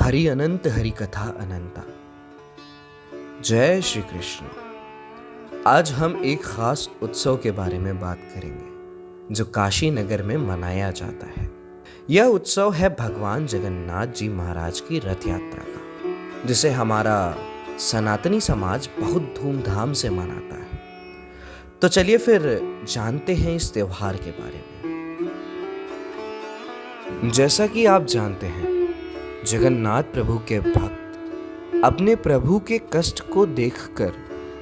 हरि अनंत हरि कथा अनंता। जय श्री कृष्ण। आज हम एक खास उत्सव के बारे में बात करेंगे जो काशी नगर में मनाया जाता है। यह उत्सव है भगवान जगन्नाथ जी महाराज की रथ यात्रा का, जिसे हमारा सनातनी समाज बहुत धूमधाम से मनाता है। तो चलिए फिर जानते हैं इस त्योहार के बारे में। जैसा कि आप जानते हैं, जगन्नाथ प्रभु के भक्त अपने प्रभु के कष्ट को देखकर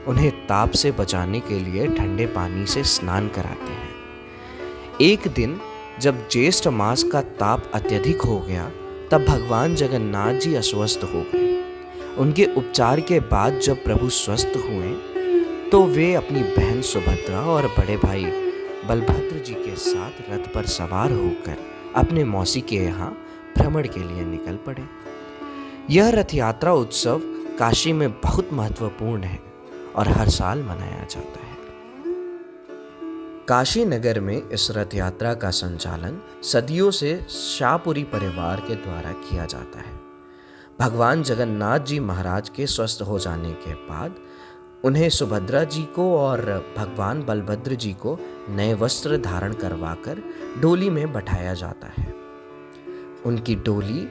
उन्हें ताप से बचाने के लिए ठंडे पानी से स्नान कराते हैं। एक दिन जब ज्येष्ठ मास का ताप अत्यधिक हो गया, तब भगवान जगन्नाथ जी अस्वस्थ हो गए। उनके उपचार के बाद जब प्रभु स्वस्थ हुए तो वे अपनी बहन सुभद्रा और बड़े भाई बलभद्र जी के साथ रथ पर सवार होकर अपने मौसी के यहाँ भ्रमण के लिए निकल पड़े। यह रथ यात्रा उत्सव काशी में बहुत महत्वपूर्ण है और हर साल मनाया जाता है। काशी नगर में इस रथ यात्रा का संचालन सदियों से शाहपुरी परिवार के द्वारा किया जाता है। भगवान जगन्नाथ जी महाराज के स्वस्थ हो जाने के बाद उन्हें सुभद्रा जी को और भगवान बलभद्र जी को नए वस्त्र धारण करवाकर डोली में बैठाया जाता है। उनकी डोली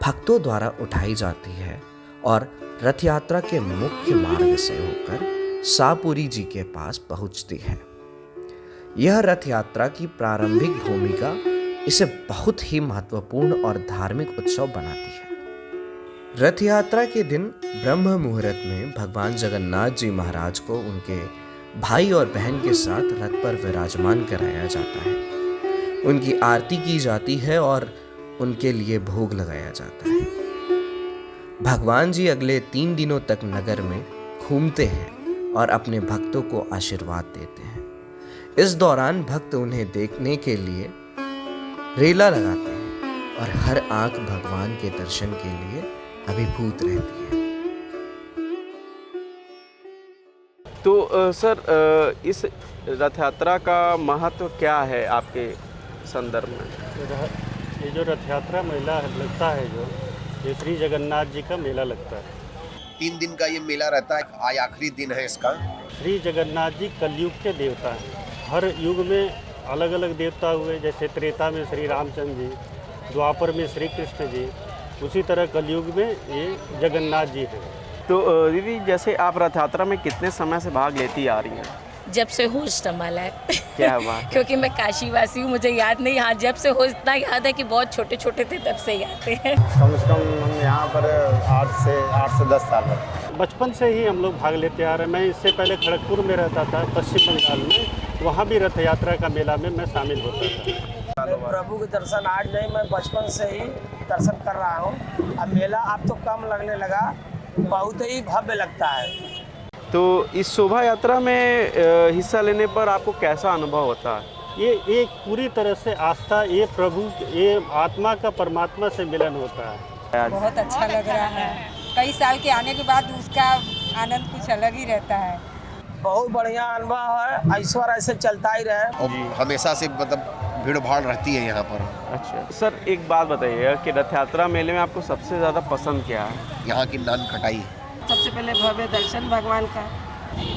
भक्तों द्वारा उठाई जाती है और रथ यात्रा के मुख्य मार्ग से होकर शाहपुरी जी के पास पहुंचती है। यह रथ यात्रा की प्रारंभिक भूमिका इसे बहुत ही महत्वपूर्ण और धार्मिक उत्सव बनाती है। रथ यात्रा के दिन ब्रह्म मुहूर्त में भगवान जगन्नाथ जी महाराज को उनके भाई और बहन के साथ रथ पर विराजमान कराया जाता है। उनकी आरती की जाती है और उनके लिए भोग लगाया जाता है। भगवान जी अगले 3 दिनों तक नगर में घूमते हैं और अपने भक्तों को आशीर्वाद देते हैं। इस दौरान भक्त उन्हें देखने के लिए रेला लगाते हैं और हर आंख भगवान के दर्शन के लिए अभिभूत रहती है। तो सर, इस रथ यात्रा का महत्व क्या है आपके संदर्भ में? ये जो रथ यात्रा मेला लगता है, जो ये श्री जगन्नाथ जी का मेला लगता है। 3 दिन का ये मेला रहता है। आज आखिरी दिन है इसका। श्री जगन्नाथ जी कलयुग के देवता हैं। हर युग में अलग अलग देवता हुए, जैसे त्रेता में श्री रामचंद्र जी, द्वापर में श्री कृष्ण जी, उसी तरह कलयुग में ये जगन्नाथ जी हैं। तो दीदी, जैसे आप रथ यात्रा में कितने समय से भाग लेती आ रही हैं? जब से होश संभाला है। क्या बात है। क्योंकि मैं काशी वासी हूँ, मुझे याद नहीं। हाँ, जब से होश इतना याद है कि बहुत छोटे छोटे थे तब से याद है। कम से कम हम यहाँ पर 8 से 10 साल है। बचपन से ही हम लोग भाग लेते आ रहे हैं। मैं इससे पहले खड़गपुर में रहता था, पश्चिम बंगाल में। वहाँ भी रथ यात्रा का मेला में मैं शामिल होता था। प्रभु के दर्शन आज नहीं, मैं बचपन से ही दर्शन कर रहा हूँ। अब मेला अब तो कम लगने लगा, बहुत ही भव्य लगता है। तो इस शोभा यात्रा में हिस्सा लेने पर आपको कैसा अनुभव होता है? ये एक पूरी तरह से आस्था, ये प्रभु, ये आत्मा का परमात्मा से मिलन होता है। बहुत अच्छा लग रहा है। कई साल के आने के बाद उसका आनंद कुछ अलग ही रहता है। बहुत बढ़िया अनुभव है। ऐश्वर्य ऐसे चलता ही रहे। और हमेशा से मतलब भीड़ भाड़ रहती है यहाँ पर। अच्छा सर, एक बात बताइए कि रथ यात्रा मेले में आपको सबसे ज़्यादा पसंद क्या है? यहाँ की नान खटाई। सबसे पहले भव्य दर्शन भगवान का,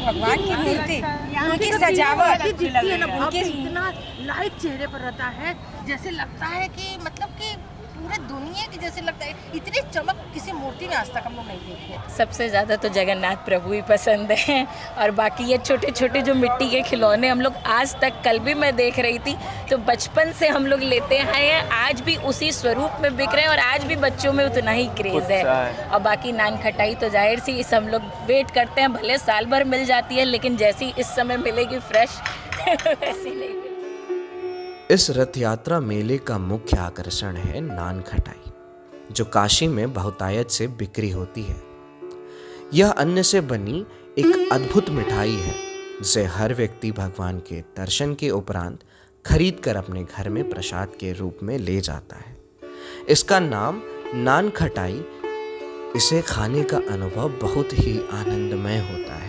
भगवान की मूर्ति, उनकी सजावट, उनके इतना लाइट चेहरे पर रहता है, जैसे लगता है कि मतलब कि पूरे दुनिया की जैसे लगता है। इतनी चमक किसी मूर्ति में आज तक हम लोग नहीं देखे। सबसे ज़्यादा तो जगन्नाथ प्रभु ही पसंद हैं। और बाकी ये छोटे छोटे जो मिट्टी के खिलौने हम लोग आज तक, कल भी मैं देख रही थी, तो बचपन से हम लोग लेते आए हैं। आज भी उसी स्वरूप में बिक रहे हैं और आज भी बच्चों में उतना ही क्रेज़ है। और बाकी नान खटाई तो जाहिर सी इस हम लोग वेट करते हैं, भले साल भर मिल जाती है, लेकिन जैसी इस समय मिलेगी फ्रेश वैसी नहीं। इस रथ यात्रा मेले का मुख्य आकर्षण है नान खटाई, जो काशी में बहुतायत से बिक्री होती है। यह अन्न से बनी एक अद्भुत मिठाई है, जिसे हर व्यक्ति भगवान के दर्शन के उपरांत खरीद कर अपने घर में प्रसाद के रूप में ले जाता है। इसका नाम नान खटाई। इसे खाने का अनुभव बहुत ही आनंदमय होता है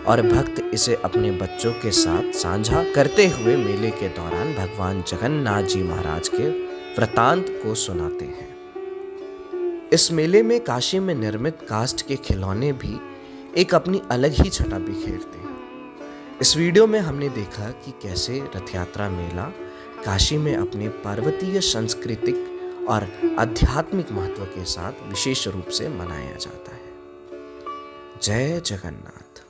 और भक्त इसे अपने बच्चों के साथ साझा करते हुए मेले के दौरान भगवान जगन्नाथ जी महाराज के वृतांत को सुनाते हैं। इस मेले में काशी में निर्मित काष्ठ के खिलौने भी एक अपनी अलग ही छटा बिखेरते हैं। इस वीडियो में हमने देखा कि कैसे रथ यात्रा मेला काशी में अपने पर्वतीय सांस्कृतिक और आध्यात्मिक महत्व के साथ विशेष रूप से मनाया जाता है। जय जगन्नाथ।